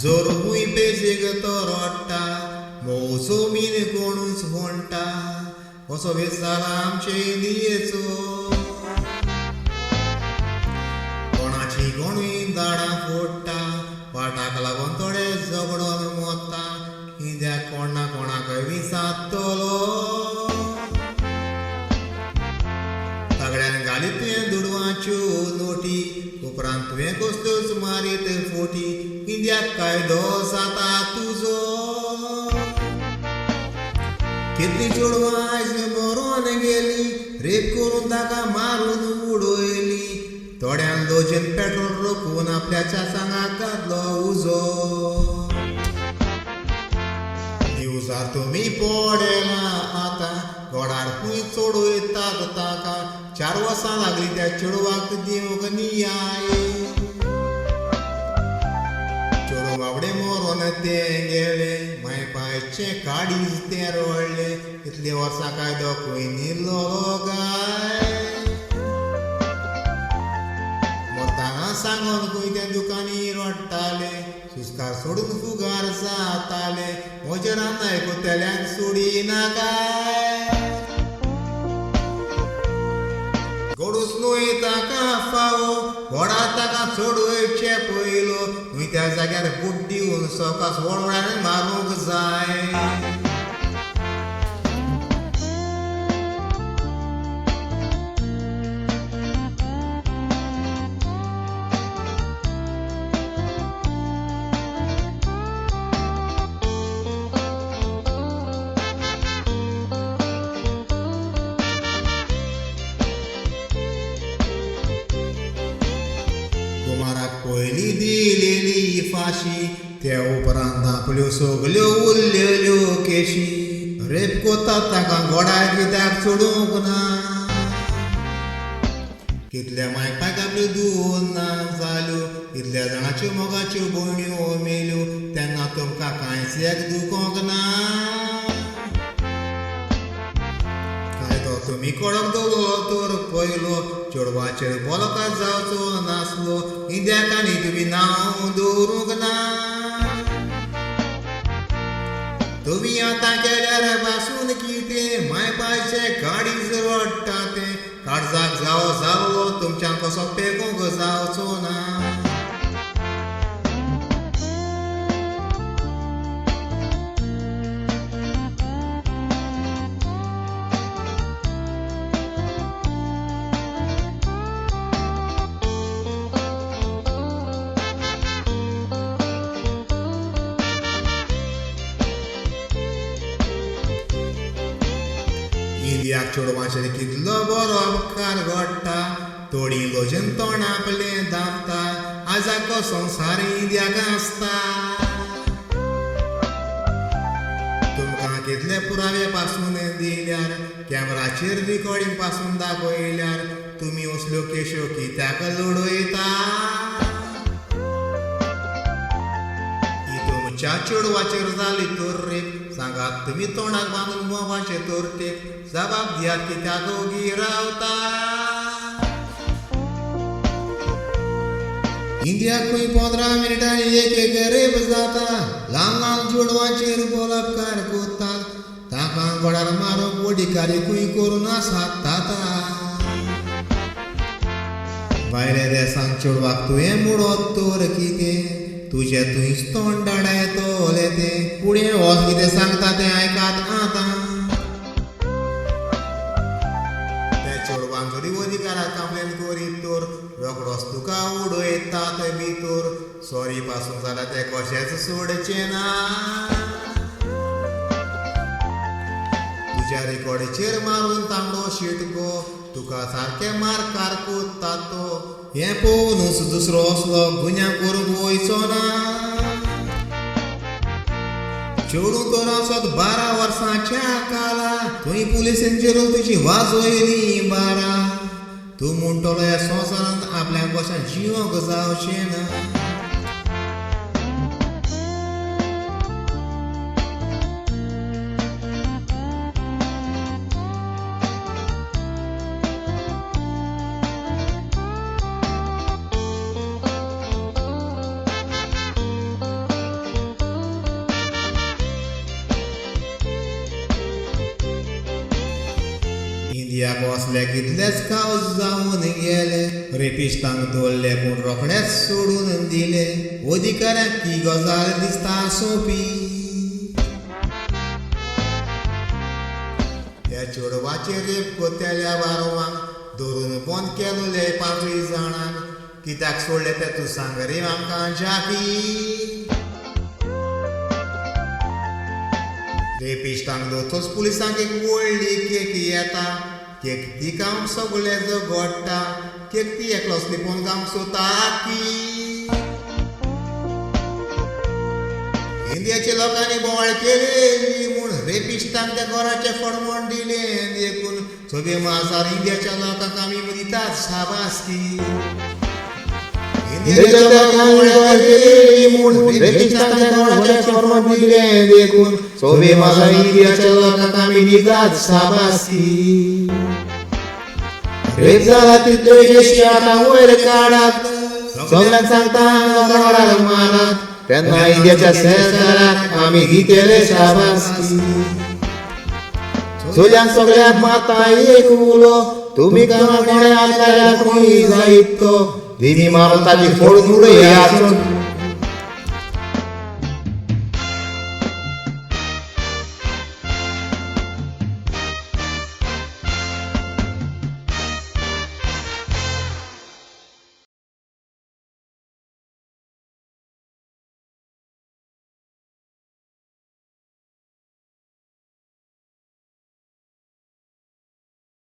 जोरूय बेजेग तो रोडटा मोसमीन कोणूच म्हणटा असो विचार आमचे इंडियेचो कोणाची कोणूय दाडां फोडटा वाटाक लागून थोडे झगडोन मोता कित्याक कोण ना कोणाकय विचारतलो सगळ्यान घाली तुवें दुडवाच्यो नोटी उपरांत तुवें कसल्योच मारीत फोटी कित्याक कायदो जाता तुजो कितलीं चेडवां आयज मरोन गेलीं रेप करून ताका मारून उडयली थोड्यान लोजन पेट्रोल रोखून आपल्या चाचांगाक घातलो उजो दिवसार तुमी पडला आतां गोडार खूंय चोडयतात ताका 4 वर्सां लागली त्या चेडवाक दिवंक नियाय चेडू बाबडे मरोन ते गेले माय पायचे काडीज ते रोडले इतले वर्सां कायदो खूंय निरलो गाय मरतना सांगून खूंय ते दुकानी रोडटाले सुस्कार सोडून फुगार जाताले म्हजे रान आयकुतल्यांक सोडी नाकाय गोडूच न्हय ताका फावो घोडा ताका चडोवचे पयलो न्हय त्या जाग्यार बूट दिवन सवकास वळवळ्यान मारूंक जाय कुमाराक पयली दिलेली फाशी त्या उपरांत आपल्यो सगल्यो उरलेल्यो केशी रेप कोतात ताका घोड्यार कित्याक चडूंक ना कितल्या मायपाक आपल्यो धुवन ना जाल्यो कितल्या जाणांच्यो मोगाच्यो भयण्यो मेल्यो तेन्ना तुमकां कांयच एक दुखोंक ना तुमी कडक दवरलो तर पयलो चेडवाचेर बलकार जावचो नासलो कित्याक आनी तुमी नांव दवरूंक ना तुमी आतां केल्यार पासून कितें मायपाचे काडीज रोडटा तें काळजाक जावो जालो तुमच्यान कसो पेगूंक जावचो ना इंडियाक चेडवाचेर कितलो बरो उपकार घडटा थोडी लोजन तोंड आपलें दामता आजाको संवसार इंडियाक आसता तुमकां कितले पुरावे पासून दिल्यार कॅमेराचेर रिकॉर्डिंग पासून दाखयल्यार तुमी असल्यो केश्यो कित्याक लडयता तुमच्या चेडवाचेर जाली तर रेप सांगात तुमी तोंडाक बांदून मोबाचे तर टेक जबाब दियात कित्याक ओगी रावता इंडियाक खंय 15 मिनिटांनी एक रेप जाता ल्हान ल्हान चेडवांचेर बलात्कार कोत्तात ताका घोड्यार मारूंक अधिकारी खंय करून आसात ताता भायल्या देशांत चेडवाक तुवें मुडोत तर कितें तुझे तुयच तोंड डाडायतले ते फुडें वच कितें सांगता तें आयकात आतां त्या चेडवान जरी अधिकाराक कंप्लेन करीत तर रोखडोच तुका उडयतात भितर सॉरी पासून जाल्यार ते कशेंच सोडचें ना तुज्या रेकॉर्डीचेर मारून तांबडो शिटको तुका सारके मारकार कोत्तात तो हें पळोवनूच दुसरो असलो गुन्यांव करूंक वयचो ना चेडू तर आसत 12 वर्सांच्या काला थंय पुलिसांचेर तुजी वाजयली बारा तूं म्हणटलो ह्या संवसारांत आपल्या भशेन जिवंक जावचें ना इंडियाक वसले कितलेच कावज जावन गेले रेपिस्टांक दवरले पूण रोखडेच सोडून दिले अधिकाऱ्यांक की गजाल दिसता सोंपी त्या चेडवाचेर रेप कोत्तेल्या बारोवांक धरून बंद केलोले 5 जाणांक कित्याक सोडले ते तूं सांग रे आमकां जाकी रेपिस्टांक दोतोच पुलिसांक एक व्हडली केक येता केक ती काम सगळे झगडटा केक ती एकलोच लिपोवन काम सोता की इंडियाच्या लोकांनी बोवाळ केली म्हूण रेपिस्टांक त्या घराचे फडमण दिले देखून सगळे माजार इंडियाच्या लोकांक आमी दितात शाबासकी इंडियाच्या लोकांनी बोवाळ केली म्हूण रेपिस्टांक त्या घराचे फडमण दिले देखून सगळे माजार इंडियाच्या लोकांक आमी दितात शाबासकी रेप जाला तितल्यो येशी आतां वयर काडात सगळ्यांक सांगता लोकांक मारात तेन्ना इंडियाच्या सरकाराक आमी दितेले शाबासकी चलयांक सगळ्यांक माता एक उलो तुमी कोणे आसल्यार कोणी जायत तो दिमी मारून ताची फोडून उडय